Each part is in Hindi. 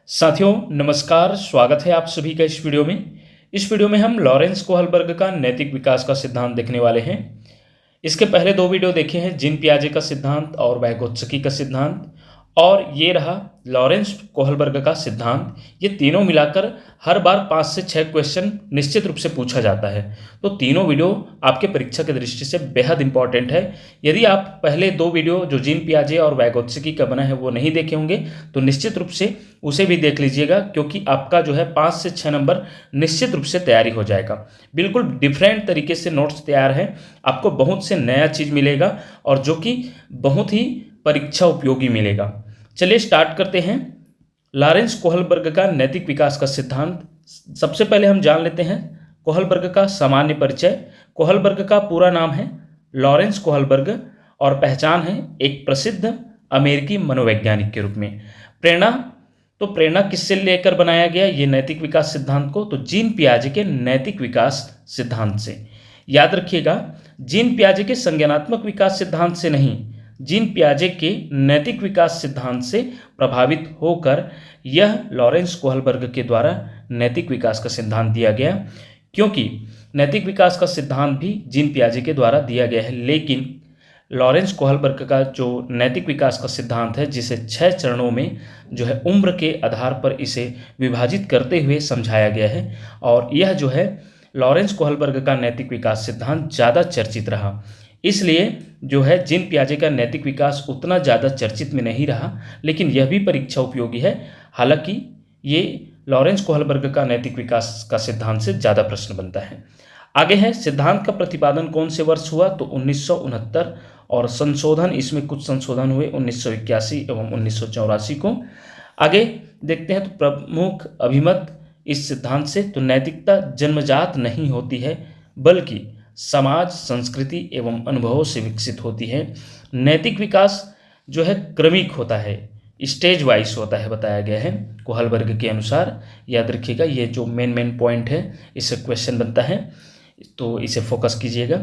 साथियों नमस्कार, स्वागत है आप सभी का इस वीडियो में। इस वीडियो में हम लॉरेंस कोहलबर्ग का नैतिक विकास का सिद्धांत देखने वाले हैं। इसके पहले दो वीडियो देखे हैं, जीन पियाजे का सिद्धांत और वाइगोत्स्की का सिद्धांत, और ये रहा लॉरेंस कोहलबर्ग का सिद्धांत। ये तीनों मिलाकर हर बार 5 से 6 क्वेश्चन निश्चित रूप से पूछा जाता है। तो तीनों वीडियो आपके परीक्षा की दृष्टि से बेहद इंपॉर्टेंट है। यदि आप पहले दो वीडियो जो जीन पियाजे और वाइगोत्स्की का बना है वो नहीं देखे होंगे तो निश्चित रूप से उसे भी देख लीजिएगा, क्योंकि आपका जो है 5 से 6 नंबर निश्चित रूप से तैयारी हो जाएगा। बिल्कुल डिफरेंट तरीके से नोट्स तैयार हैं, आपको बहुत से नया चीज़ मिलेगा और जो कि बहुत ही परीक्षा उपयोगी मिलेगा। चलिए स्टार्ट करते हैं। लॉरेंस कोहलबर्ग का नैतिक विकास का सिद्धांत। सबसे पहले हम जान लेते हैं कोहलबर्ग का सामान्य परिचय। कोहलबर्ग का पूरा नाम है लॉरेंस कोहलबर्ग और पहचान है एक प्रसिद्ध अमेरिकी मनोवैज्ञानिक के रूप में। प्रेरणा किससे लेकर बनाया गया ये नैतिक विकास सिद्धांत को? तो जीन पियाजे के नैतिक विकास सिद्धांत से। याद रखिएगा, जीन पियाजे के संज्ञानात्मक विकास सिद्धांत से नहीं, जीन पियाजे के नैतिक विकास सिद्धांत से प्रभावित होकर यह लॉरेंस कोहलबर्ग के द्वारा नैतिक विकास का सिद्धांत दिया गया। क्योंकि नैतिक विकास का सिद्धांत भी जीन पियाजे के द्वारा दिया गया है, लेकिन लॉरेंस कोहलबर्ग का जो नैतिक विकास का सिद्धांत है, जिसे 6 चरणों में जो है उम्र के आधार पर इसे विभाजित करते हुए समझाया गया है, और यह जो है लॉरेंस कोहलबर्ग का नैतिक विकास सिद्धांत ज़्यादा चर्चित रहा। इसलिए जो है जीन पियाजे का नैतिक विकास उतना ज़्यादा चर्चित में नहीं रहा, लेकिन यह भी परीक्षा उपयोगी है। हालांकि ये लॉरेंस कोहलबर्ग का नैतिक विकास का सिद्धांत से ज़्यादा प्रश्न बनता है। आगे है सिद्धांत का प्रतिपादन कौन से वर्ष हुआ? तो 1969, और संशोधन, इसमें कुछ संशोधन हुए 1981 एवं 1984 को। आगे देखते हैं तो प्रमुख अभिमत इस सिद्धांत से, तो नैतिकता जन्मजात नहीं होती है बल्कि समाज, संस्कृति एवं अनुभवों से विकसित होती है। नैतिक विकास जो है क्रमिक होता है, स्टेज वाइज होता है, बताया गया है कोहलबर्ग के अनुसार। याद रखिएगा, ये जो मेन पॉइंट है इससे क्वेश्चन बनता है, तो इसे फोकस कीजिएगा।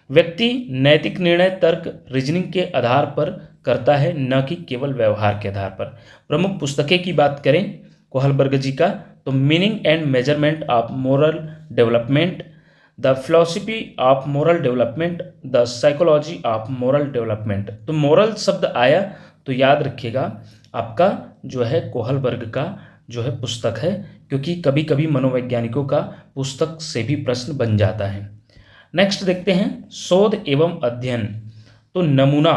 व्यक्ति नैतिक निर्णय तर्क, रीजनिंग के आधार पर करता है, न कि केवल व्यवहार के आधार पर। प्रमुख पुस्तकें की बात करें कोहलबर्ग जी का, तो meaning and measurement of moral development, the philosophy of moral development, the psychology of moral development. तो मोरल शब्द आया तो याद रखिएगा आपका जो है कोहलबर्ग का जो है पुस्तक है, क्योंकि कभी कभी मनोवैज्ञानिकों का पुस्तक से भी प्रश्न बन जाता है। नेक्स्ट देखते हैं शोध एवं अध्ययन। तो नमूना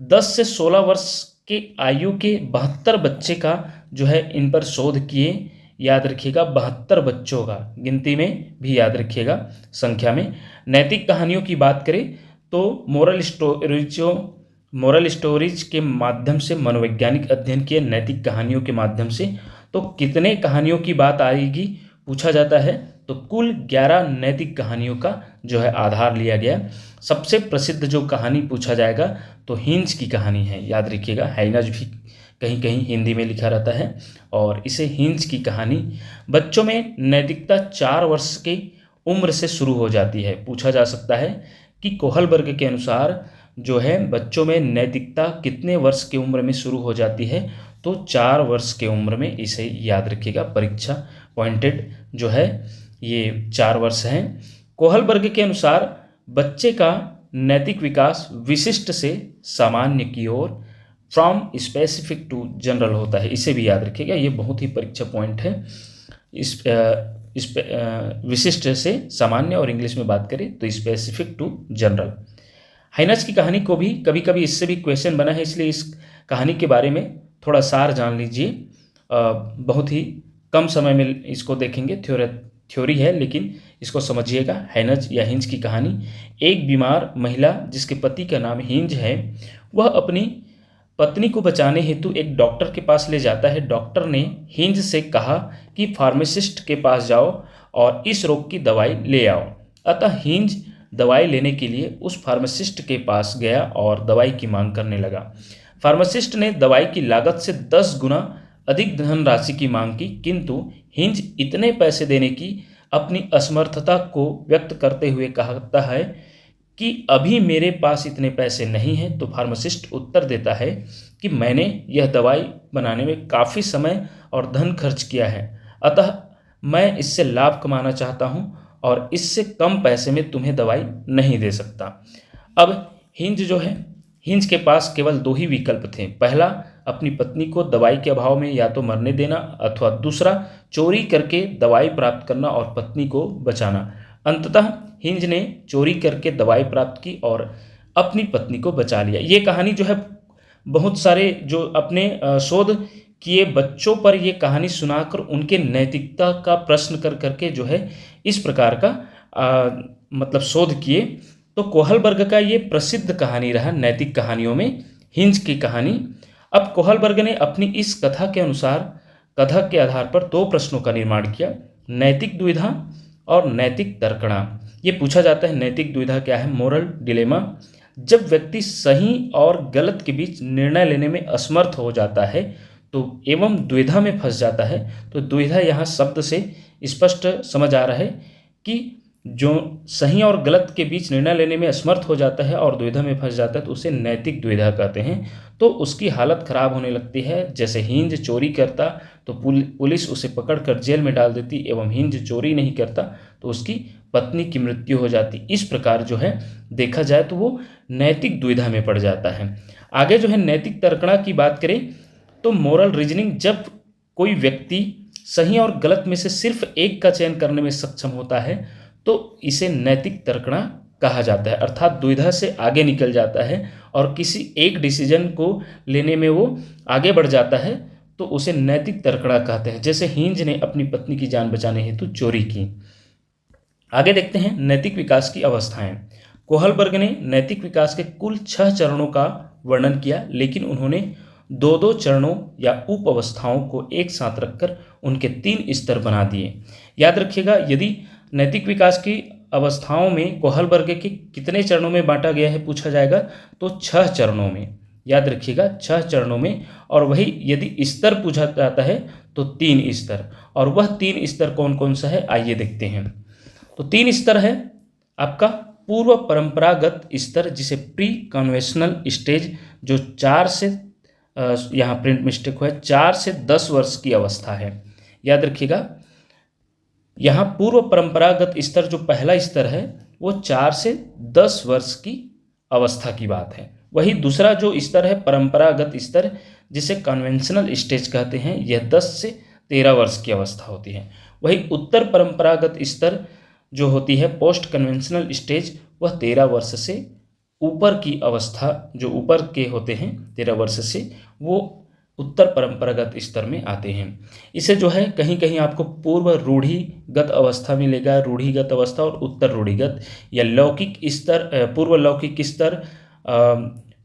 10 से 16 वर्ष के आयु के 72 बच्चे का जो है इन पर शोध किए। याद रखिएगा 72 बच्चों का, गिनती में भी याद रखिएगा, संख्या में। नैतिक कहानियों की बात करें तो मोरल स्टोरीज के माध्यम से मनोवैज्ञानिक अध्ययन किए, नैतिक कहानियों के माध्यम से। तो कितने कहानियों की बात आएगी पूछा जाता है, तो कुल 11 नैतिक कहानियों का जो है आधार लिया गया। सबसे प्रसिद्ध जो कहानी पूछा जाएगा तो हिंज की कहानी है। याद रखिएगा, हाइनज भी कहीं कहीं हिंदी में लिखा रहता है, और इसे हिंज की कहानी। बच्चों में नैतिकता 4 वर्ष की उम्र से शुरू हो जाती है। पूछा जा सकता है कि कोहलबर्ग के अनुसार जो है बच्चों में नैतिकता कितने वर्ष की उम्र में शुरू हो जाती है? तो 4 वर्ष की उम्र में। इसे याद रखिएगा, परीक्षा पॉइंटेड जो है ये 4 वर्ष हैं। कोहलबर्ग के अनुसार बच्चे का नैतिक विकास विशिष्ट से सामान्य की ओर, फ्रॉम स्पेसिफिक टू जनरल होता है। इसे भी याद रखिएगा, ये बहुत ही परीक्षा पॉइंट है। इस विशिष्ट से सामान्य, और इंग्लिश में बात करें तो स्पेसिफिक टू जनरल। हाइनज की कहानी को भी कभी कभी इससे भी क्वेश्चन बना है, इसलिए इस कहानी के बारे में थोड़ा सार जान लीजिए। बहुत ही कम समय में इसको देखेंगे, थ्योरी है लेकिन इसको समझिएगा। हाइनज या हिंज की कहानी। एक बीमार महिला जिसके पति का नाम हिंज है, वह अपनी पत्नी को बचाने हेतु एक डॉक्टर के पास ले जाता है। डॉक्टर ने हिंज से कहा कि फार्मासिस्ट के पास जाओ और इस रोग की दवाई ले आओ। अतः हिंज दवाई लेने के लिए उस फार्मासिस्ट के पास गया और दवाई की मांग करने लगा। फार्मासिस्ट ने दवाई की लागत से 10 गुना अधिक धनराशि की मांग की, किंतु हिंज इतने पैसे देने की अपनी असमर्थता को व्यक्त करते हुए कहता है कि अभी मेरे पास इतने पैसे नहीं हैं। तो फार्मासिस्ट उत्तर देता है कि मैंने यह दवाई बनाने में काफ़ी समय और धन खर्च किया है, अतः मैं इससे लाभ कमाना चाहता हूँ और इससे कम पैसे में तुम्हें दवाई नहीं दे सकता। अब हिंज जो है, हिंज के पास केवल दो ही विकल्प थे। पहला, अपनी पत्नी को दवाई के अभाव में या तो मरने देना, अथवा दूसरा, चोरी करके दवाई प्राप्त करना और पत्नी को बचाना। अंततः हिंज ने चोरी करके दवाई प्राप्त की और अपनी पत्नी को बचा लिया। ये कहानी जो है बहुत सारे जो अपने शोध किए बच्चों पर ये कहानी सुनाकर उनके नैतिकता का प्रश्न कर करके जो है इस प्रकार का मतलब शोध किए। तो कोहलबर्ग का ये प्रसिद्ध कहानी रहा नैतिक कहानियों में, हिंज की कहानी। अब कोहलबर्ग ने अपनी इस कथा के अनुसार, कथा के आधार पर दो प्रश्नों का निर्माण किया, नैतिक दुविधा और नैतिक तर्कणा। ये पूछा जाता है नैतिक दुविधा क्या है, मोरल डिलेमा। जब व्यक्ति सही और गलत के बीच निर्णय लेने में असमर्थ हो जाता है तो एवं दुविधा में फंस जाता है, तो दुविधा यहाँ शब्द से स्पष्ट समझ आ रहा है कि जो सही और गलत के बीच निर्णय लेने में असमर्थ हो जाता है और दुविधा में फंस जाता है तो उसे नैतिक दुविधा कहते हैं। तो उसकी हालत खराब होने लगती है। जैसे हिंज चोरी करता तो पुलिस उसे पकड़कर जेल में डाल देती, एवं हिंज चोरी नहीं करता तो उसकी पत्नी की मृत्यु हो जाती। इस प्रकार जो है देखा जाए तो वो नैतिक दुविधा में पड़ जाता है। आगे जो है नैतिक तर्कणा की बात करें तो मोरल रीजनिंग, जब कोई व्यक्ति सही और गलत में से सिर्फ एक का चयन करने में सक्षम होता है तो इसे नैतिक तर्कणा कहा जाता है। अर्थात दुविधा से आगे निकल जाता है और किसी एक डिसीजन को लेने में वो आगे बढ़ जाता है तो उसे नैतिक तर्कणा कहते हैं। जैसे हिंज ने अपनी पत्नी की जान बचाने हेतु चोरी की। आगे देखते हैं नैतिक विकास की अवस्थाएं। कोहलबर्ग ने नैतिक विकास के कुल 6 चरणों का वर्णन किया, लेकिन उन्होंने दो दो चरणों या उप अवस्थाओं को एक साथ रखकर उनके 3 स्तर बना दिए। याद रखिएगा, यदि नैतिक विकास की अवस्थाओं में कोहलबर्ग के कितने चरणों में बांटा गया है पूछा जाएगा तो 6 चरणों में। याद रखिएगा 6 चरणों में। और वही यदि स्तर पूछा जाता है तो 3 स्तर। और वह 3 स्तर कौन कौन सा है आइए देखते हैं। तो 3 स्तर है आपका पूर्व परंपरागत स्तर, जिसे प्री कन्वेंशनल स्टेज, जो 4 से यहाँ प्रिंट मिस्टेक हुआ है, 4 से 10 वर्ष की अवस्था है। याद रखिएगा यहाँ पूर्व परंपरागत स्तर जो पहला स्तर है वो 4 से 10 वर्ष की अवस्था की बात है। वही दूसरा जो स्तर है परंपरागत स्तर, जिसे कन्वेंशनल स्टेज कहते हैं, यह 10 से 13 वर्ष की अवस्था होती है। वही उत्तर परंपरागत स्तर जो होती है पोस्ट कन्वेंशनल स्टेज, वह 13 वर्ष से ऊपर की अवस्था, जो ऊपर के होते हैं 13 वर्ष से, वो उत्तर परंपरागत स्तर में आते हैं। इसे जो है कहीं कहीं आपको पूर्व रूढ़िगत अवस्था मिलेगा, रूढ़िगत अवस्था और उत्तर रूढ़िगत, या लौकिक स्तर, पूर्व लौकिक स्तर,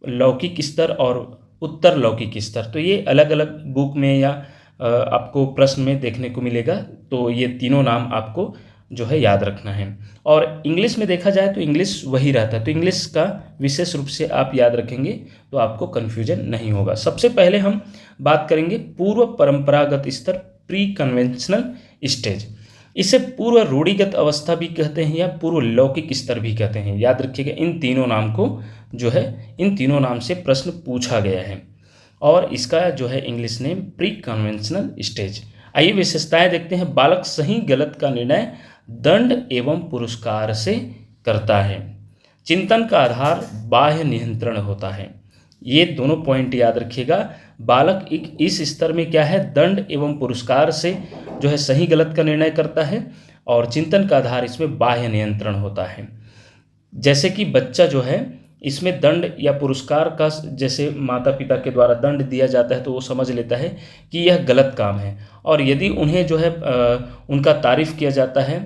लौकिक स्तर और उत्तर लौकिक स्तर। तो ये अलग अलग बुक में या आपको प्रश्न में देखने को मिलेगा। तो ये तीनों नाम आपको जो है याद रखना है। और इंग्लिश में देखा जाए तो इंग्लिश वही रहता है, तो इंग्लिश का विशेष रूप से आप याद रखेंगे तो आपको कन्फ्यूजन नहीं होगा। सबसे पहले हम बात करेंगे पूर्व परंपरागत स्तर, प्री कन्वेंशनल स्टेज। इसे पूर्व रूढ़िगत अवस्था भी कहते हैं या पूर्व लौकिक स्तर भी कहते हैं। याद रखिएगा इन तीनों नाम को जो है, इन तीनों नाम से प्रश्न पूछा गया है और इसका जो है English name pre conventional stage. आइए विशेषताएं देखते हैं। बालक सही गलत का निर्णय दंड एवं पुरस्कार से करता है। चिंतन का आधार बाह्य नियंत्रण होता है। ये दोनों पॉइंट याद रखिएगा। बालक इस स्तर में क्या है, दंड एवं पुरस्कार से जो है सही गलत का निर्णय करता है और चिंतन का आधार इसमें बाह्य नियंत्रण होता है। जैसे कि बच्चा जो है इसमें दंड या पुरस्कार का, जैसे माता पिता के द्वारा दंड दिया जाता है तो वो समझ लेता है कि यह गलत काम है, और यदि उन्हें जो है उनका तारीफ किया जाता है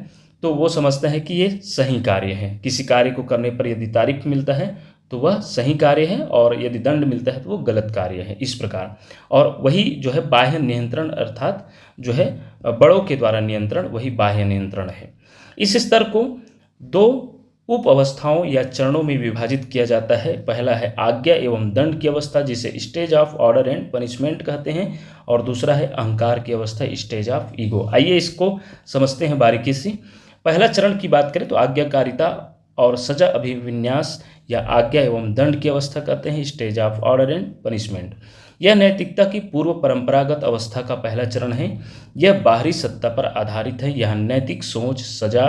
तो वो समझता है कि ये सही कार्य है। किसी कार्य को करने पर यदि तारीफ मिलता है तो वह सही कार्य है और यदि दंड मिलता है तो वो गलत कार्य है, इस प्रकार। और वही जो है बाह्य नियंत्रण, अर्थात जो है बड़ों के द्वारा नियंत्रण, वही बाह्य नियंत्रण है। इस स्तर को 2 उप अवस्थाओं या चरणों में विभाजित किया जाता है। पहला है आज्ञा एवं दंड की अवस्था, जिसे stage of order and punishment कहते हैं, और दूसरा है अहंकार की अवस्था, स्टेज ऑफ ईगो। आइए इसको समझते हैं बारीकी से। पहला चरण की बात करें तो आज्ञाकारिता और सजा अभिविन्यास या आज्ञा एवं दंड की अवस्था कहते हैं, stage of order and punishment. यह नैतिकता की पूर्व परंपरागत अवस्था का पहला चरण है। यह बाहरी सत्ता पर आधारित है। यह नैतिक सोच सजा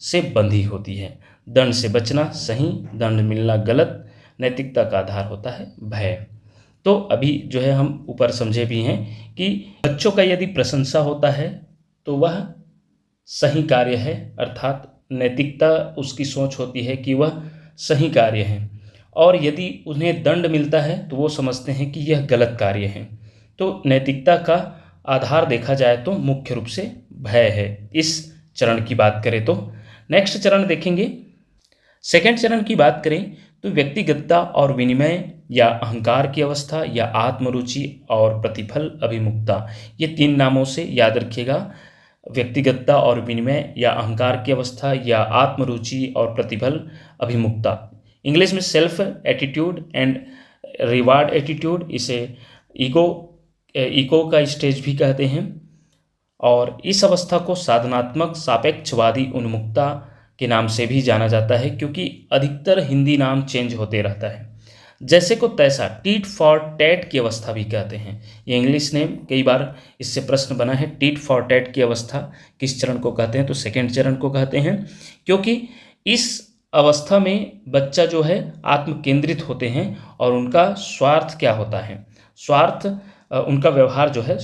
से बंधी होती है। दंड से बचना सही, दंड मिलना गलत। नैतिकता का आधार होता है भय। तो अभी जो है हम ऊपर समझे भी हैं कि बच्चों का यदि प्रशंसा होता है तो वह सही कार्य है, अर्थात नैतिकता उसकी सोच होती है कि वह सही कार्य है, और यदि उन्हें दंड मिलता है तो वो समझते हैं कि यह गलत कार्य है। तो नैतिकता का आधार देखा जाए तो मुख्य रूप से भय है, इस चरण की बात करें तो। नेक्स्ट चरण देखेंगे, सेकंड चरण की बात करें तो व्यक्तिगतता और विनिमय या अहंकार की अवस्था या आत्मरुचि और प्रतिफल अभिमुखता, ये 3 नामों से याद रखिएगा। व्यक्तिगतता और विनिमय या अहंकार की अवस्था या आत्मरुचि और प्रतिफल अभिमुखता, इंग्लिश में self attitude and reward attitude, इसे ईगो का स्टेज भी कहते हैं। और इस अवस्था को साधनात्मक सापेक्षवादी उन्मुखता के नाम से भी जाना जाता है, क्योंकि अधिकतर हिंदी नाम चेंज होते रहता है। जैसे को तैसा, टीट फॉर टैट की अवस्था भी कहते हैं। ये इंग्लिश नेम, कई बार इससे प्रश्न बना है। टीट फॉर टैट की अवस्था किस चरण को कहते हैं? तो सेकंड चरण को कहते हैं, क्योंकि इस अवस्था में बच्चा जो है आत्म केंद्रित होते हैं और उनका स्वार्थ क्या होता है, उनका व्यवहार जो है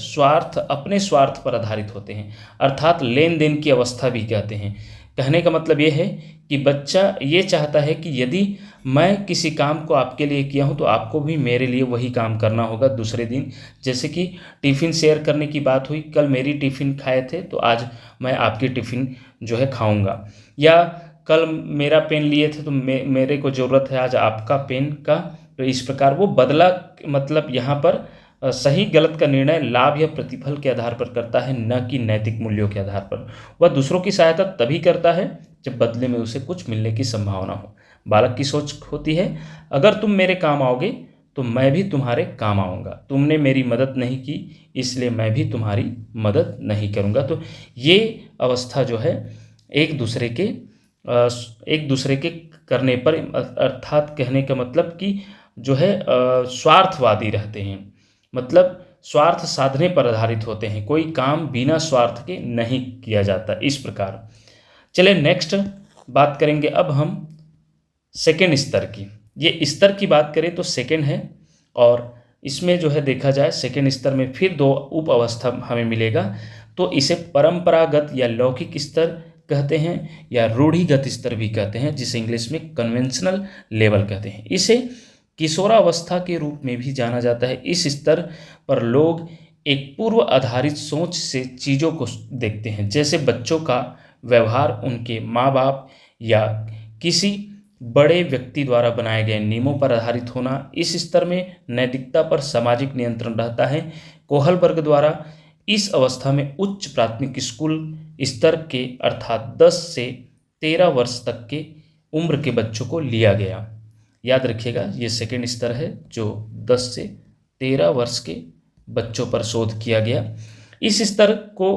अपने स्वार्थ पर आधारित होते हैं, अर्थात लेन देन की अवस्था भी कहते हैं। कहने का मतलब ये है कि बच्चा ये चाहता है कि यदि मैं किसी काम को आपके लिए किया हूँ तो आपको भी मेरे लिए वही काम करना होगा दूसरे दिन। जैसे कि टिफ़िन शेयर करने की बात हुई, कल मेरी टिफ़िन खाए थे तो आज मैं आपकी टिफ़िन जो है खाऊंगा, या कल मेरा पेन लिए थे तो मेरे को ज़रूरत है आज आपका पेन का। तो इस प्रकार वो बदला, मतलब यहाँ पर सही गलत का निर्णय लाभ या प्रतिफल के आधार पर करता है, न कि नैतिक मूल्यों के आधार पर। वह दूसरों की सहायता तभी करता है जब बदले में उसे कुछ मिलने की संभावना हो। बालक की सोच होती है, अगर तुम मेरे काम आओगे तो मैं भी तुम्हारे काम आऊँगा, तुमने मेरी मदद नहीं की इसलिए मैं भी तुम्हारी मदद नहीं करूँगा। तो ये अवस्था जो है एक दूसरे के करने पर, अर्थात कहने का मतलब कि जो है स्वार्थवादी रहते हैं, मतलब स्वार्थ साधने पर आधारित होते हैं। कोई काम बिना स्वार्थ के नहीं किया जाता, इस प्रकार। चलिए नेक्स्ट बात करेंगे अब हम सेकेंड स्तर की। ये स्तर की बात करें तो सेकेंड है, और इसमें जो है देखा जाए सेकेंड स्तर में फिर 2 उप अवस्था हमें मिलेगा। तो इसे परंपरागत या लौकिक स्तर कहते हैं, या रूढ़िगत स्तर भी कहते हैं, जिसे इंग्लिश में कन्वेंशनल लेवल कहते हैं। इसे किशोरावस्था के रूप में भी जाना जाता है। इस स्तर पर लोग एक पूर्व आधारित सोच से चीज़ों को देखते हैं, जैसे बच्चों का व्यवहार उनके माँ बाप या किसी बड़े व्यक्ति द्वारा बनाए गए नियमों पर आधारित होना। इस स्तर में नैतिकता पर सामाजिक नियंत्रण रहता है। कोहलबर्ग द्वारा इस अवस्था में उच्च प्राथमिक स्कूल स्तर के, अर्थात 10 से 13 वर्ष तक के उम्र के बच्चों को लिया गया। याद रखिएगा, ये सेकेंड स्तर है जो 10 से 13 वर्ष के बच्चों पर शोध किया गया। इस स्तर को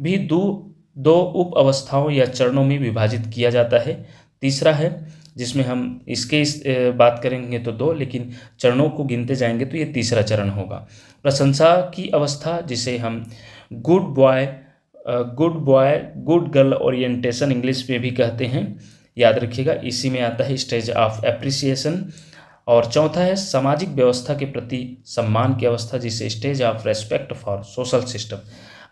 भी दो उप अवस्थाओं या चरणों में विभाजित किया जाता है। तीसरा है जिसमें हम इसके बात करेंगे तो 2, लेकिन चरणों को गिनते जाएंगे तो ये तीसरा चरण होगा। प्रशंसा की अवस्था, जिसे हम good boy good girl orientation English में भी कहते हैं, याद रखिएगा, इसी में आता है स्टेज ऑफ एप्रिसिएशन। और चौथा है सामाजिक व्यवस्था के प्रति सम्मान की अवस्था, जिसे stage of respect for social system.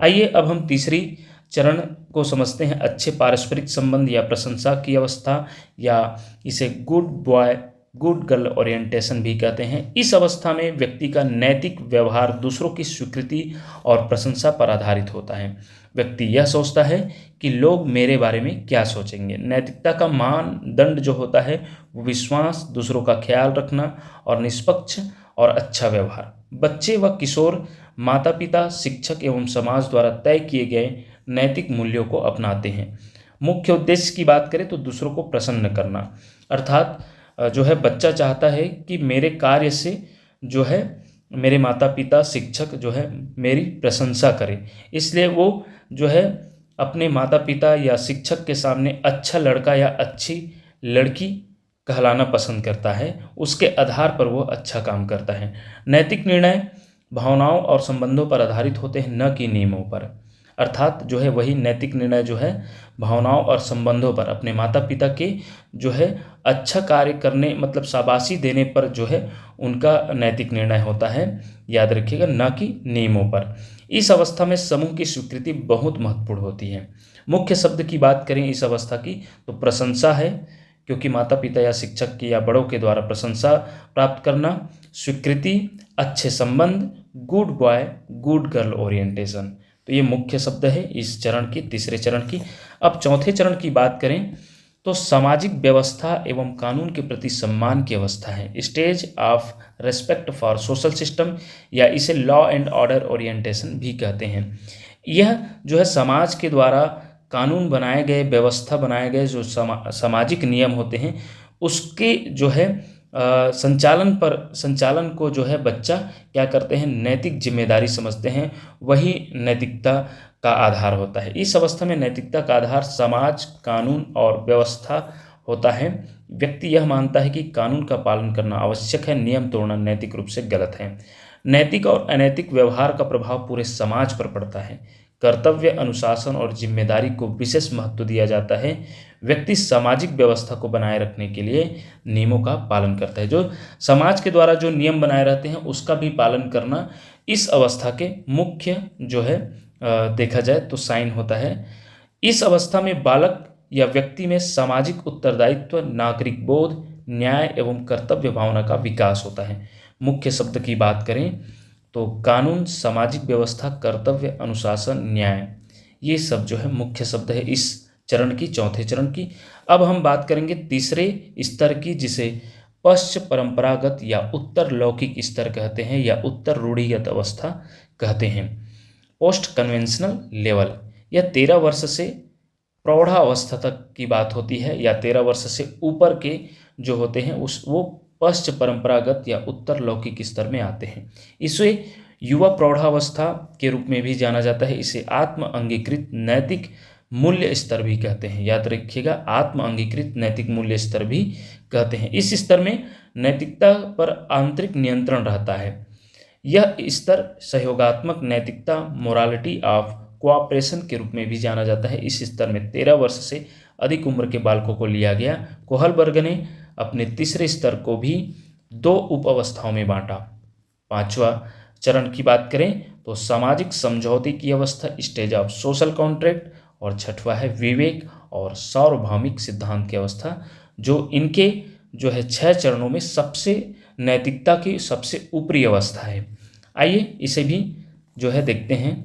आइए अब हम तीसरी चरण को समझते हैं, अच्छे पारस्परिक संबंध या प्रशंसा की अवस्था, या इसे good boy good girl orientation भी कहते हैं। इस अवस्था में व्यक्ति का नैतिक व्यवहार दूसरों की स्वीकृति और प्रशंसा पर आधारित होता है। व्यक्ति यह सोचता है कि लोग मेरे बारे में क्या सोचेंगे। नैतिकता का मानदंड जो होता है वो विश्वास, दूसरों का ख्याल रखना और निष्पक्ष और अच्छा व्यवहार। बच्चे व किशोर माता पिता, शिक्षक एवं समाज द्वारा तय किए गए नैतिक मूल्यों को अपनाते हैं। मुख्य उद्देश्य की बात करें तो दूसरों को प्रसन्न करना, अर्थात जो है बच्चा चाहता है कि मेरे कार्य से जो है मेरे माता पिता, शिक्षक जो है मेरी प्रशंसा करें, इसलिए वो जो है अपने माता पिता या शिक्षक के सामने अच्छा लड़का या अच्छी लड़की कहलाना पसंद करता है। उसके आधार पर वो अच्छा काम करता है। नैतिक निर्णय भावनाओं और संबंधों पर आधारित होते हैं, न कि नियमों पर। अर्थात जो है वही नैतिक निर्णय जो है भावनाओं और संबंधों पर, अपने माता पिता के जो है अच्छा कार्य करने मतलब शाबाशी देने पर जो है उनका नैतिक निर्णय होता है, याद रखिएगा, न कि नियमों पर। इस अवस्था में समूह की स्वीकृति बहुत महत्वपूर्ण होती है। मुख्य शब्द की बात करें इस अवस्था की तो प्रशंसा है, क्योंकि माता पिता या शिक्षक की या बड़ों के द्वारा प्रशंसा प्राप्त करना। स्वीकृति, अच्छे संबंध, good boy good girl orientation, तो ये मुख्य शब्द है इस चरण की, तीसरे चरण की। अब चौथे चरण की बात करें तो सामाजिक व्यवस्था एवं कानून के प्रति सम्मान की अवस्था है, stage of respect for social system, या इसे लॉ एंड ऑर्डर ओरिएंटेशन भी कहते हैं। यह जो है समाज के द्वारा कानून बनाए गए, व्यवस्था बनाए गए जो सामाजिक नियम होते हैं उसके जो है संचालन को जो है बच्चा क्या करते हैं, नैतिक जिम्मेदारी समझते हैं, वही नैतिकता का आधार होता है। इस अवस्था में नैतिकता का आधार समाज, कानून और व्यवस्था होता है। व्यक्ति यह मानता है कि कानून का पालन करना आवश्यक है, नियम तोड़ना नैतिक रूप से गलत है। नैतिक और अनैतिक व्यवहार का प्रभाव पूरे समाज पर पड़ता है। कर्तव्य, अनुशासन और जिम्मेदारी को विशेष महत्व दिया जाता है। व्यक्ति सामाजिक व्यवस्था को बनाए रखने के लिए नियमों का पालन करता है। जो समाज के द्वारा जो नियम बनाए रहते हैं उसका भी पालन करना इस अवस्था के मुख्य जो है देखा जाए तो साइन होता है। इस अवस्था में बालक या व्यक्ति में सामाजिक उत्तरदायित्व, नागरिक बोध, न्याय एवं कर्तव्य भावना का विकास होता है। मुख्य शब्द की बात करें तो कानून, सामाजिक व्यवस्था, कर्तव्य, अनुशासन, न्याय, ये सब जो है मुख्य शब्द है इस चरण की, चौथे चरण की। अब हम बात करेंगे तीसरे स्तर की, जिसे पश्च परंपरागत या उत्तर लौकिक स्तर कहते हैं या उत्तर रूढ़िगत अवस्था कहते हैं। पोस्ट कन्वेंशनल लेवल, यह 13 वर्ष से प्रौढ़ावस्था तक की बात होती है, या 13 वर्ष से ऊपर के जो होते हैं वो पश्च परंपरागत या उत्तर लौकिक स्तर में आते हैं। इसे युवा प्रौढ़ावस्था के रूप में भी जाना जाता है। इसे आत्म अंगीकृत नैतिक मूल्य स्तर भी कहते हैं, याद रखिएगा, आत्म अंगीकृत नैतिक मूल्य स्तर भी कहते हैं। इस स्तर में नैतिकता पर आंतरिक नियंत्रण रहता है। यह स्तर सहयोगात्मक नैतिकता, मोरालिटी ऑफ कोऑपरेशन के रूप में भी जाना जाता है। इस स्तर में 13 वर्ष से अधिक उम्र के बालकों को लिया गया। कोहलबर्ग ने अपने तीसरे स्तर को भी 2 उप अवस्थाओं में बांटा। पांचवा चरण की बात करें तो सामाजिक समझौते की अवस्था, स्टेज ऑफ सोशल कॉन्ट्रैक्ट, और छठवा है विवेक और सार्वभौमिक सिद्धांत की अवस्था, जो इनके जो है 6 चरणों में सबसे नैतिकता की सबसे ऊपरी अवस्था है। आइए इसे भी जो है देखते हैं।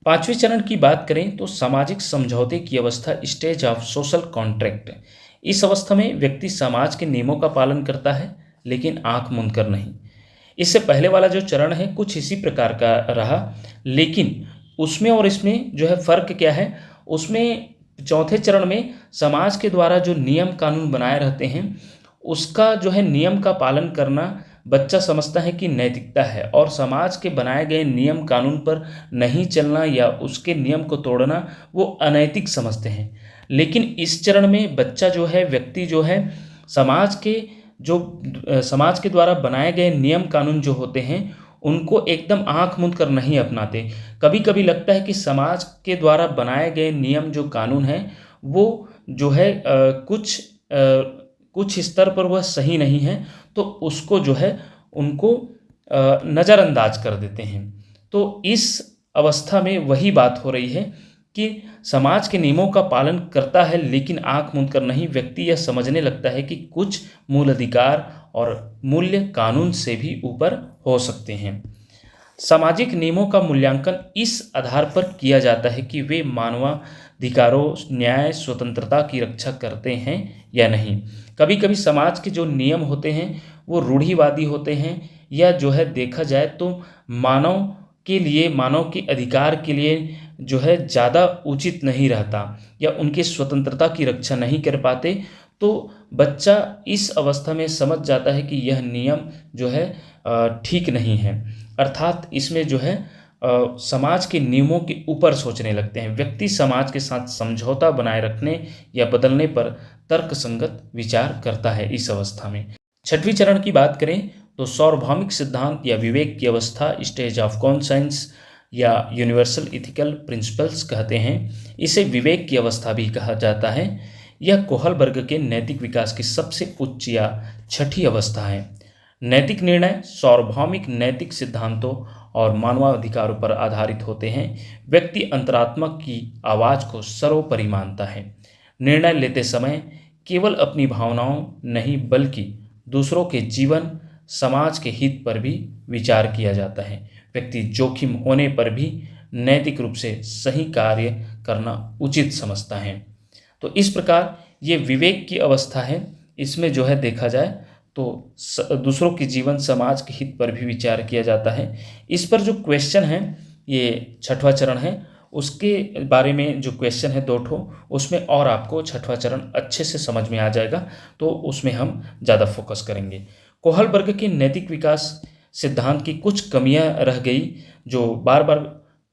पांचवें चरण की बात करें तो सामाजिक समझौते की अवस्था, स्टेज ऑफ सोशल कॉन्ट्रैक्ट। इस अवस्था में व्यक्ति समाज के नियमों का पालन करता है, लेकिन आंख मूंद कर नहीं। इससे पहले वाला जो चरण है कुछ इसी प्रकार का रहा, लेकिन उसमें और इसमें जो है फर्क क्या है, उसमें चौथे चरण में समाज के द्वारा जो नियम कानून बनाए रहते हैं उसका जो है नियम का पालन करना बच्चा समझता है कि नैतिकता है, और समाज के बनाए गए नियम कानून पर नहीं चलना या उसके नियम को तोड़ना वो अनैतिक समझते हैं। लेकिन इस चरण में बच्चा जो है, व्यक्ति जो है, समाज के द्वारा बनाए गए नियम कानून जो होते हैं उनको एकदम आंख मूंद कर नहीं अपनाते। कभी कभी लगता है कि समाज के द्वारा बनाए गए नियम जो कानून हैं वो जो है कुछ स्तर पर वह सही नहीं है, तो उसको जो है उनको नज़रअंदाज कर देते हैं। तो इस अवस्था में वही बात हो रही है कि समाज के नियमों का पालन करता है लेकिन आंख मूंद कर नहीं। व्यक्ति यह समझने लगता है कि कुछ मूल अधिकार और मूल्य कानून से भी ऊपर हो सकते हैं। सामाजिक नियमों का मूल्यांकन इस आधार पर किया जाता है कि वे मानवाधिकारों, न्याय, स्वतंत्रता की रक्षा करते हैं या नहीं। कभी कभी समाज के जो नियम होते हैं वो रूढ़िवादी होते हैं, या जो है देखा जाए तो मानव के अधिकार के लिए जो है ज़्यादा उचित नहीं रहता, या उनकी स्वतंत्रता की रक्षा नहीं कर पाते। तो बच्चा इस अवस्था में समझ जाता है कि यह नियम जो है ठीक नहीं है, अर्थात इसमें जो है समाज के नियमों के ऊपर सोचने लगते हैं। व्यक्ति समाज के साथ समझौता बनाए रखने या बदलने पर तर्कसंगत विचार करता है इस अवस्था में। छठवीं चरण की बात करें तो सार्वभौमिक सिद्धांत या विवेक की अवस्था, स्टेज ऑफ कॉन्सेंस या यूनिवर्सल इथिकल प्रिंसिपल्स कहते हैं। इसे विवेक की अवस्था भी कहा जाता है। यह कोहलबर्ग के नैतिक विकास की सबसे उच्च या छठी अवस्था है। नैतिक निर्णय सार्वभौमिक नैतिक सिद्धांतों और मानवाधिकारों पर आधारित होते हैं। व्यक्ति अंतरात्मा की आवाज़ को सर्वोपरि मानता है। निर्णय लेते समय केवल अपनी भावनाओं नहीं बल्कि दूसरों के जीवन, समाज के हित पर भी विचार किया जाता है। व्यक्ति जोखिम होने पर भी नैतिक रूप से सही कार्य करना उचित समझता है। तो इस प्रकार ये विवेक की अवस्था है। इसमें जो है देखा जाए तो दूसरों के जीवन, समाज के हित पर भी विचार किया जाता है। इस पर जो क्वेश्चन है, ये छठवां चरण है, उसके बारे में जो क्वेश्चन है 2 ठो, उसमें और आपको छठवां चरण अच्छे से समझ में आ जाएगा, तो उसमें हम ज़्यादा फोकस करेंगे। कोहलबर्ग के नैतिक विकास सिद्धांत की कुछ कमियां रह गई जो बार बार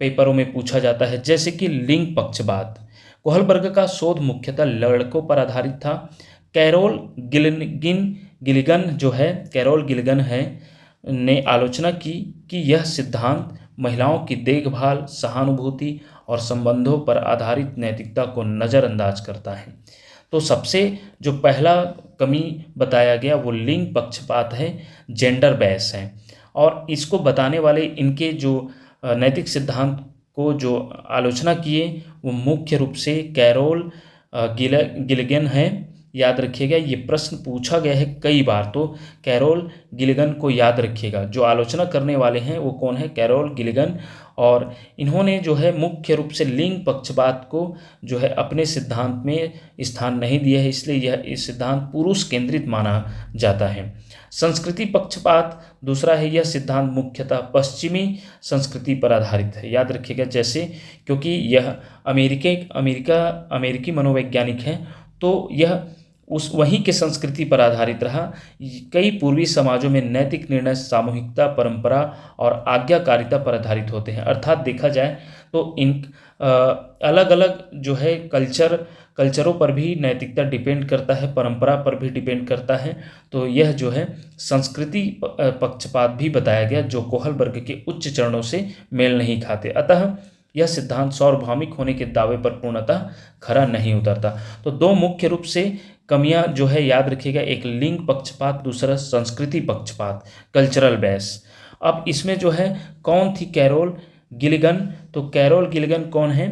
पेपरों में पूछा जाता है, जैसे कि लिंग पक्षपात। कोहलबर्ग का शोध मुख्यतः लड़कों पर आधारित था। कैरोल गिलिगन ने आलोचना की कि यह सिद्धांत महिलाओं की देखभाल, सहानुभूति और संबंधों पर आधारित नैतिकता को नज़रअंदाज करता है। तो सबसे जो पहला कमी बताया गया वो लिंग पक्षपात है, जेंडर बैस है। और इसको बताने वाले इनके जो नैतिक सिद्धांत को जो आलोचना किए वो मुख्य रूप से कैरोल गिलिगन है। याद रखिएगा, ये प्रश्न पूछा गया है कई बार, तो कैरोल गिलिगन को याद रखिएगा। जो आलोचना करने वाले हैं वो कौन है? Carol Gilligan. और इन्होंने जो है मुख्य रूप से लिंग पक्षपात को जो है अपने सिद्धांत में स्थान नहीं दिया है, इसलिए यह सिद्धांत पुरुष केंद्रित माना जाता है। संस्कृति पक्षपात दूसरा है। यह सिद्धांत मुख्यतः पश्चिमी संस्कृति पर आधारित है। याद रखिएगा, जैसे क्योंकि यह अमेरिकी मनोवैज्ञानिक हैं, तो यह उस वहीं के संस्कृति पर आधारित रहा। कई पूर्वी समाजों में नैतिक निर्णय सामूहिकता, परंपरा और आज्ञाकारिता पर आधारित होते हैं। अर्थात देखा जाए तो इन अलग अलग जो है कल्चरों पर भी नैतिकता डिपेंड करता है, परंपरा पर भी डिपेंड करता है। तो यह जो है संस्कृति पक्षपात भी बताया गया, जो कोहलबर्ग के उच्च चरणों से मेल नहीं खाते। अतः यह सिद्धांत सार्वभौमिक होने के दावे पर पूर्णतः खरा नहीं उतरता। तो 2 मुख्य रूप से कमियां जो है याद रखिएगा, एक लिंग पक्षपात, दूसरा संस्कृति पक्षपात, कल्चरल बैस। अब इसमें जो है कौन थी कैरोल गिलिगन? तो कैरोल गिलिगन कौन है?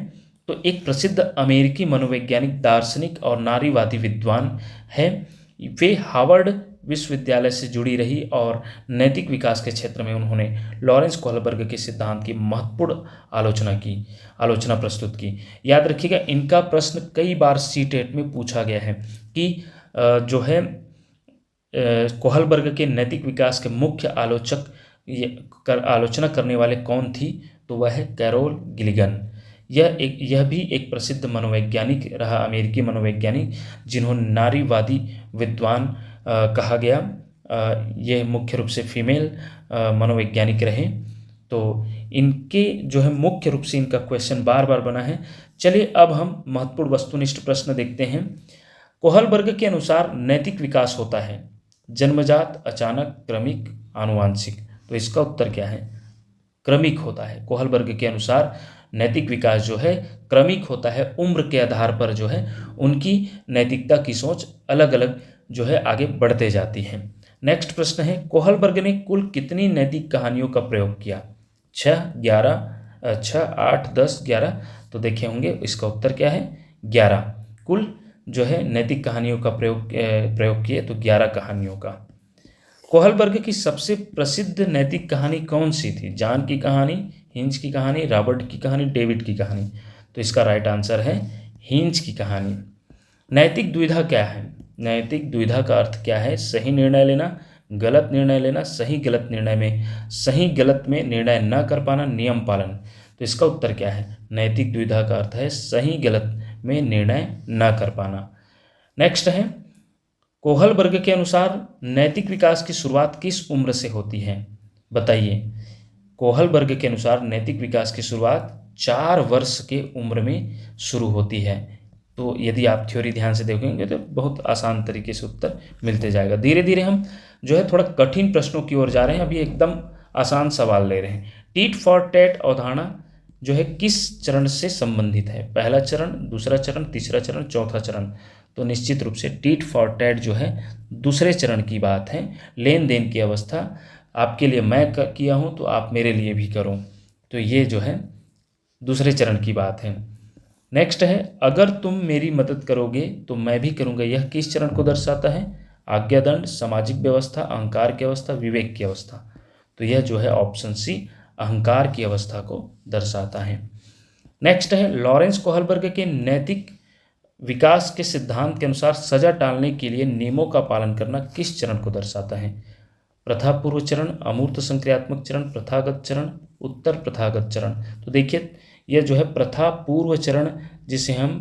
तो एक प्रसिद्ध अमेरिकी मनोवैज्ञानिक, दार्शनिक और नारीवादी विद्वान है। वे हार्वर्ड विश्वविद्यालय से जुड़ी रही और नैतिक विकास के क्षेत्र में उन्होंने लॉरेंस कोहलबर्ग के सिद्धांत की महत्वपूर्ण आलोचना प्रस्तुत की। याद रखिएगा, इनका प्रश्न कई बार सीटेट में पूछा गया है कि जो है कोहलबर्ग के नैतिक विकास के मुख्य आलोचना करने वाले कौन थी? तो वह है कैरोल गिलिगन। यह भी एक प्रसिद्ध मनोवैज्ञानिक रहा, अमेरिकी मनोवैज्ञानिक, जिन्होंने नारीवादी विद्वान कहा गया। यह मुख्य रूप से फीमेल मनोवैज्ञानिक रहे। तो इनके जो है मुख्य रूप से इनका क्वेश्चन बार बार बना है। चलिए अब हम महत्वपूर्ण वस्तुनिष्ठ प्रश्न देखते हैं। कोहलबर्ग के अनुसार नैतिक विकास होता है जन्मजात, अचानक, क्रमिक, आनुवांशिक। तो इसका उत्तर क्या है? क्रमिक होता है। कोहलबर्ग के अनुसार नैतिक विकास जो है क्रमिक होता है। उम्र के आधार पर जो है उनकी नैतिकता की सोच अलग अलग जो है आगे बढ़ते जाती है। नेक्स्ट प्रश्न है, कोहलबर्ग ने कुल कितनी नैतिक कहानियों का प्रयोग किया? 6, 8, 10, 11। तो देखे होंगे इसका उत्तर क्या है? 11। कुल जो है नैतिक कहानियों का प्रयोग किए तो 11 कहानियों का। कोहलबर्ग की सबसे प्रसिद्ध नैतिक कहानी कौन सी थी? जॉन की कहानी, हिंज की कहानी, रॉबर्ट की कहानी, डेविड की कहानी। तो इसका राइट आंसर है हिंज की कहानी। नैतिक दुविधा क्या है? नैतिक दुविधा का अर्थ क्या है? सही निर्णय लेना, गलत निर्णय लेना, सही गलत में निर्णय न कर पाना, नियम पालन। तो इसका उत्तर क्या है? नैतिक दुविधा का अर्थ है सही गलत में निर्णय न कर पाना। नेक्स्ट है, कोहलबर्ग के अनुसार नैतिक विकास की शुरुआत किस उम्र से होती है? बताइए। कोहलबर्ग के अनुसार नैतिक विकास की शुरुआत 4 वर्ष के उम्र में शुरू होती है। तो यदि आप थ्योरी ध्यान से देखेंगे तो बहुत आसान तरीके से उत्तर मिलते जाएगा। धीरे धीरे हम जो है थोड़ा कठिन प्रश्नों की ओर जा रहे हैं, अभी एकदम आसान सवाल ले रहे हैं। टीट फॉर टैट अवधारणा जो है किस चरण से संबंधित है? पहला चरण, दूसरा चरण, तीसरा चरण, चौथा चरण। तो निश्चित रूप से टीट फॉर टैट जो है दूसरे चरण की बात है। लेन देन की अवस्था, आपके लिए मैं किया हूँ तो आप मेरे लिए भी करो, तो ये जो है दूसरे चरण की बात है। नेक्स्ट है, अगर तुम मेरी मदद करोगे तो मैं भी करूँगा, यह किस चरण को दर्शाता है? आज्ञादंड, सामाजिक व्यवस्था, अहंकार की अवस्था, विवेक की अवस्था। तो यह जो है ऑप्शन सी अहंकार की अवस्था को दर्शाता है। नेक्स्ट है, लॉरेंस कोहलबर्ग के नैतिक विकास के सिद्धांत के अनुसार सजा टालने के लिए नियमों का पालन करना किस चरण को दर्शाता है? प्रथा पूर्व चरण, अमूर्त संक्रियात्मक चरण, प्रथागत चरण, उत्तर प्रथागत चरण। तो देखिए यह जो है प्रथा पूर्व चरण, जिसे हम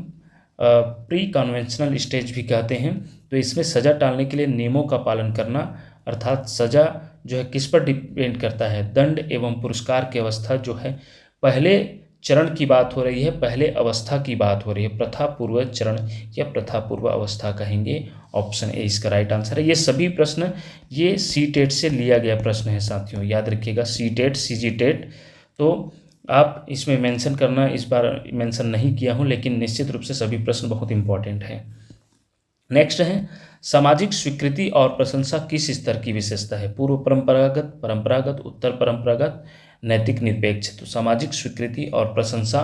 प्री कन्वेंशनल स्टेज भी कहते हैं। तो इसमें सजा टालने के लिए नियमों का पालन करना, अर्थात सजा जो है किस पर डिपेंड करता है? दंड एवं पुरस्कार की अवस्था जो है पहले चरण की बात हो रही है, पहले अवस्था की बात हो रही है। प्रथा पूर्व चरण या प्रथा पूर्व अवस्था कहेंगे। ऑप्शन ए इसका राइट आंसर है। ये सभी प्रश्न ये सी टेट से लिया गया प्रश्न है साथियों, याद रखिएगा। सी टेट, सी जी टेट, तो आप इसमें मेंशन करना, इस बार मेंशन नहीं किया हूँ, लेकिन निश्चित रूप से सभी प्रश्न बहुत इंपॉर्टेंट हैं। नेक्स्ट है, सामाजिक स्वीकृति और प्रशंसा किस स्तर की विशेषता है? पूर्व परंपरागत, परंपरागत, उत्तर परंपरागत, नैतिक निरपेक्ष। तो सामाजिक स्वीकृति और प्रशंसा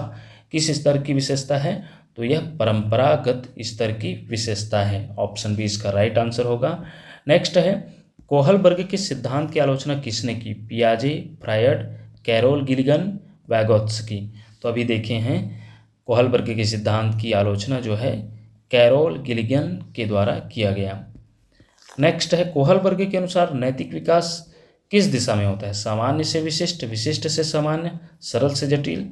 किस स्तर की विशेषता है? तो यह परंपरागत स्तर की विशेषता है। ऑप्शन बी इसका राइट आंसर होगा। नेक्स्ट है, कोहलबर्ग के सिद्धांत की आलोचना किसने की? पियाजे, फ्रायड, कैरोल गिलिगन, वैगोत्स्की। तो अभी देखे हैं कोहलबर्ग के सिद्धांत की आलोचना जो है कैरोल गिलिगन के द्वारा किया गया। नेक्स्ट है, कोहलबर्ग के अनुसार नैतिक विकास किस दिशा में होता है? सामान्य से विशिष्ट, विशिष्ट से सामान्य, सरल से जटिल,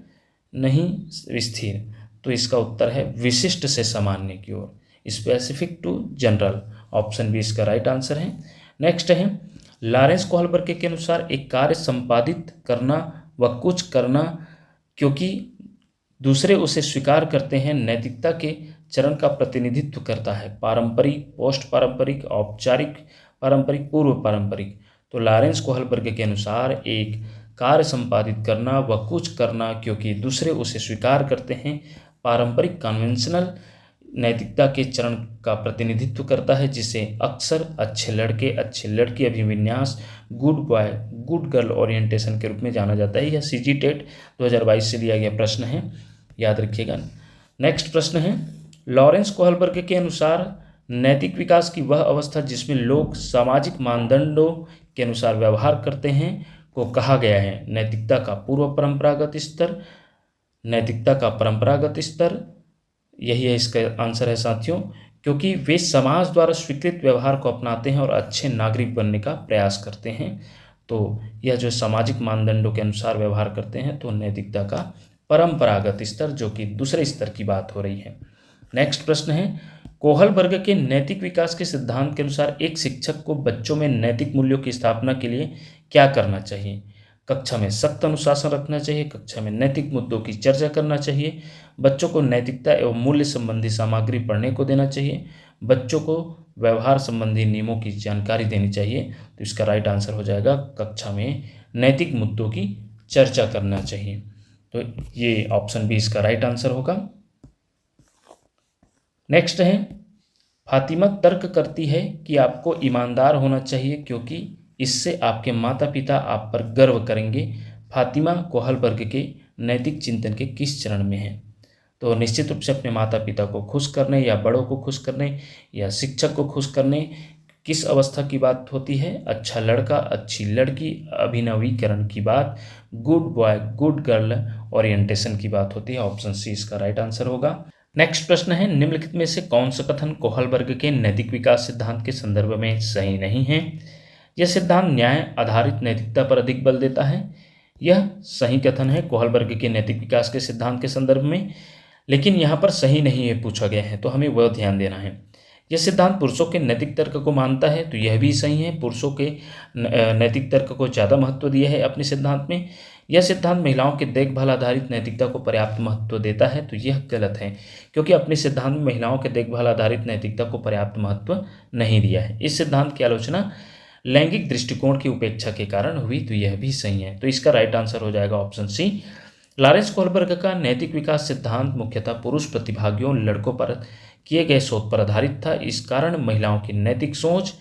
नहीं स्थिर। तो इसका उत्तर है विशिष्ट से सामान्य की ओर, specific to general. Option B इसका राइट आंसर है। नेक्स्ट है, लॉरेंस कोहलबर्ग के अनुसार एक कार्य संपादित करना व कुछ करना क्योंकि दूसरे उसे स्वीकार करते हैं नैतिकता के चरण का प्रतिनिधित्व करता है। पारंपरिक, पोस्ट पारंपरिक, औपचारिक, पारंपरिक, पूर्व पारंपरिक। तो लॉरेंस कोहलबर्ग के अनुसार एक कार्य संपादित करना व कुछ करना क्योंकि दूसरे उसे स्वीकार करते हैं पारंपरिक, कन्वेंशनल नैतिकता के चरण का प्रतिनिधित्व करता है, जिसे अक्सर अच्छे लड़के, अच्छे लड़की अभिविन्यास, good boy, good girl orientation के रूप में जाना जाता है। यह सीजी टेट 2022 से लिया गया प्रश्न है, याद रखिएगा। नेक्स्ट प्रश्न है, लॉरेंस कोहलबर्ग के अनुसार नैतिक विकास की वह अवस्था जिसमें लोग सामाजिक मानदंडों के अनुसार व्यवहार करते हैं को कहा गया है? नैतिकता का पूर्व परंपरागत स्तर, नैतिकता का परंपरागत स्तर, यही है इसका आंसर है साथियों, क्योंकि वे समाज द्वारा स्वीकृत व्यवहार को अपनाते हैं और अच्छे नागरिक बनने का प्रयास करते हैं। तो यह जो सामाजिक मानदंडों के अनुसार व्यवहार करते हैं, तो नैतिकता का परंपरागत स्तर, जो कि दूसरे स्तर की बात हो रही है। नेक्स्ट प्रश्न है, कोहलबर्ग के नैतिक विकास के सिद्धांत के अनुसार एक शिक्षक को बच्चों में नैतिक मूल्यों की स्थापना के लिए क्या करना चाहिए? कक्षा में सख्त अनुशासन रखना चाहिए, कक्षा में नैतिक मुद्दों की चर्चा करना चाहिए, बच्चों को नैतिकता एवं मूल्य संबंधी सामग्री पढ़ने को देना चाहिए, बच्चों को व्यवहार संबंधी नियमों की जानकारी देनी चाहिए। तो इसका राइट आंसर हो जाएगा कक्षा में नैतिक मुद्दों की चर्चा करना चाहिए। तो ये ऑप्शन बी इसका राइट आंसर होगा। नेक्स्ट है, फातिमा तर्क करती है कि आपको ईमानदार होना चाहिए क्योंकि इससे आपके माता पिता आप पर गर्व करेंगे। फातिमा कोहलबर्ग के नैतिक चिंतन के किस चरण में है? तो निश्चित रूप से अपने माता पिता को खुश करने या बड़ों को खुश करने या शिक्षक को खुश करने किस अवस्था की बात होती है? अच्छा लड़का, अच्छी लड़की, अभिनवीकरण की बात, good boy, good girl orientation की बात होती है। ऑप्शन सी इसका राइट आंसर होगा। नेक्स्ट प्रश्न है, निम्नलिखित में से कौन सा कथन कोहलबर्ग के नैतिक विकास सिद्धांत के संदर्भ में सही नहीं है? यह सिद्धांत न्याय आधारित नैतिकता पर अधिक बल देता है। यह सही कथन है कोहलबर्ग के नैतिक विकास के सिद्धांत के संदर्भ में, लेकिन यहाँ पर सही नहीं है पूछा गया है, तो हमें वह ध्यान देना है। यह सिद्धांत पुरुषों के नैतिक तर्क को मानता है, तो यह भी सही है, पुरुषों के नैतिक तर्क को ज़्यादा महत्व दिया है अपने सिद्धांत में। यह सिद्धांत महिलाओं के देखभाल आधारित नैतिकता को पर्याप्त महत्व देता है, तो यह गलत है, क्योंकि अपने सिद्धांत में महिलाओं के देखभाल आधारित नैतिकता को पर्याप्त महत्व नहीं दिया है। इस सिद्धांत की आलोचना लैंगिक दृष्टिकोण की उपेक्षा के कारण हुई, तो यह भी सही है। तो इसका राइट आंसर हो जाएगा ऑप्शन सी। लॉरेंस कोहलबर्ग का नैतिक विकास सिद्धांत मुख्यतः पुरुष प्रतिभागियों लड़कों पर किए गए शोध पर आधारित था। इस कारण महिलाओं की नैतिक सोच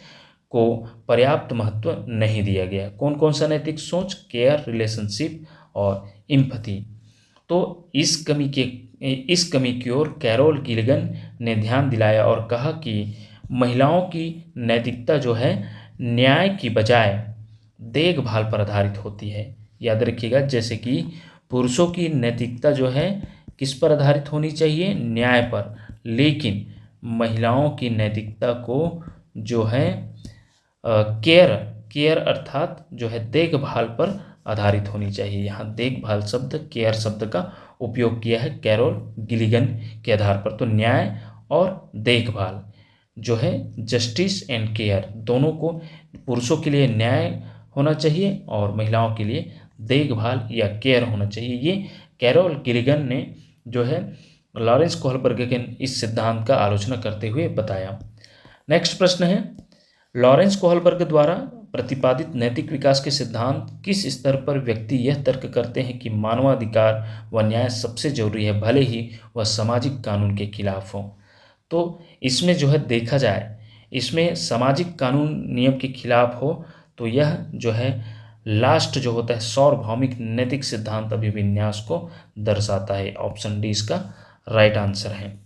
को पर्याप्त महत्व नहीं दिया गया। कौन कौन सा नैतिक सोच? केयर, रिलेशनशिप और इम्पैथी। तो इस कमी की ओर कैरोल गिलिगन ने ध्यान दिलाया और कहा कि महिलाओं की नैतिकता जो है न्याय की बजाय देखभाल पर आधारित होती है। याद रखिएगा, जैसे कि पुरुषों की नैतिकता जो है किस पर आधारित होनी चाहिए? न्याय पर, लेकिन महिलाओं की नैतिकता को जो है केयर अर्थात जो है देखभाल पर आधारित होनी चाहिए। यहाँ देखभाल शब्द केयर शब्द का उपयोग किया है कैरोल गिलिगन के आधार पर। तो न्याय और देखभाल जो है जस्टिस एंड केयर, दोनों को, पुरुषों के लिए न्याय होना चाहिए और महिलाओं के लिए देखभाल या केयर होना चाहिए। ये कैरोल गिलिगन ने जो है लॉरेंस कोहलबर्ग के इस सिद्धांत का आलोचना करते हुए बताया। नेक्स्ट प्रश्न है, लॉरेंस कोहलबर्ग द्वारा प्रतिपादित नैतिक विकास के सिद्धांत किस स्तर पर व्यक्ति यह तर्क करते हैं कि मानवाधिकार व न्याय सबसे जरूरी है, भले ही वह सामाजिक कानून के खिलाफ हो। तो इसमें जो है देखा जाए, इसमें सामाजिक कानून नियम के खिलाफ हो, तो यह जो है लास्ट जो होता है सार्वभौमिक नैतिक सिद्धांत अभिविन्यास को दर्शाता है। ऑप्शन डी इसका राइट आंसर है।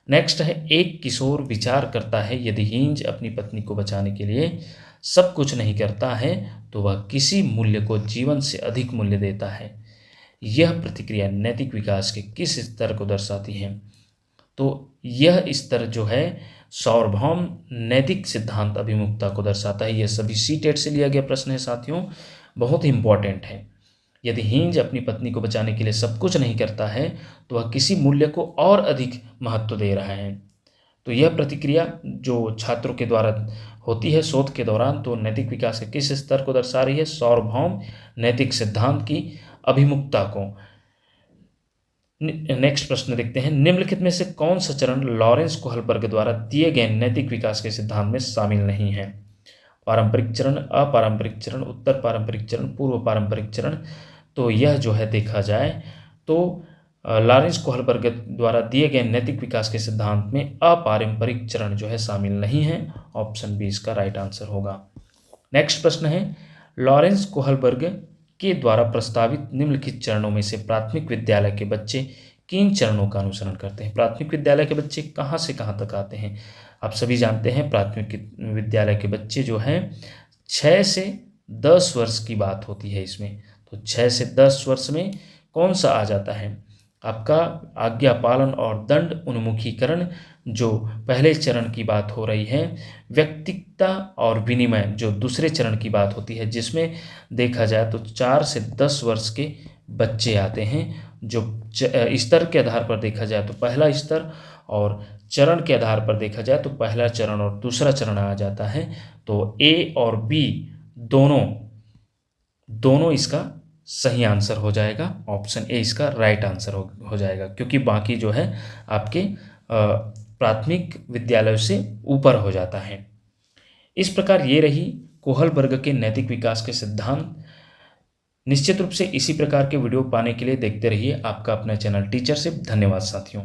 नेक्स्ट है, एक किशोर विचार करता है यदि हिंज अपनी पत्नी को बचाने के लिए सब कुछ नहीं करता है तो वह किसी मूल्य को जीवन से अधिक मूल्य देता है। यह प्रतिक्रिया नैतिक विकास के किस स्तर को दर्शाती है? तो यह स्तर जो है सार्वभौम नैतिक सिद्धांत अभिमुखता को दर्शाता है। यह सभी सीटेट से लिया गया प्रश्न है साथियों, बहुत ही इंपॉर्टेंट है। यदि हिंज अपनी पत्नी को बचाने के लिए सब कुछ नहीं करता है तो वह किसी मूल्य को और अधिक महत्व दे रहा है। तो यह प्रतिक्रिया जो छात्रों के द्वारा होती है शोध के दौरान, तो नैतिक विकास के किस स्तर को दर्शा रही है? सार्वभौम नैतिक सिद्धांत की अभिमुखता को। नेक्स्ट प्रश्न देखते हैं, निम्नलिखित में से कौन सा चरण लॉरेंस कोहलबर्ग द्वारा दिए गए नैतिक विकास के सिद्धांत में शामिल नहीं है? पारंपरिक चरण, अपारंपरिक चरण, उत्तर पारंपरिक चरण, पूर्व पारंपरिक चरण। तो यह जो है देखा जाए तो लॉरेंस कोहलबर्ग द्वारा दिए गए नैतिक विकास के सिद्धांत में अपारंपरिक चरण जो है शामिल नहीं है। ऑप्शन बी इसका राइट आंसर होगा। नेक्स्ट प्रश्न है, लॉरेंस कोहलबर्ग के द्वारा प्रस्तावित निम्नलिखित चरणों में से प्राथमिक विद्यालय के बच्चे किन चरणों का अनुसरण करते हैं? प्राथमिक विद्यालय के बच्चे कहाँ से कहाँ तक आते हैं? आप सभी जानते हैं प्राथमिक विद्यालय के बच्चे जो हैं 6 से 10 वर्ष की बात होती है इसमें। तो 6 से 10 वर्ष में कौन सा आ जाता है? आपका आज्ञा पालन और दंड उन्मुखीकरण जो पहले चरण की बात हो रही है, व्यक्तिगता और विनिमय जो दूसरे चरण की बात होती है, जिसमें देखा जाए तो 4 से 10 वर्ष के बच्चे आते हैं। जो स्तर के आधार पर देखा जाए तो पहला स्तर, और चरण के आधार पर देखा जाए तो पहला चरण और दूसरा चरण आ जाता है। तो ए और बी दोनों इसका सही आंसर हो जाएगा। ऑप्शन ए इसका राइट आंसर हो जाएगा, क्योंकि बाकी जो है आपके प्राथमिक विद्यालय से ऊपर हो जाता है। इस प्रकार ये रही कोहलबर्ग के नैतिक विकास के सिद्धांत। निश्चित रूप से इसी प्रकार के वीडियो पाने के लिए देखते रहिए आपका अपना चैनल टीचरशिप। धन्यवाद साथियों।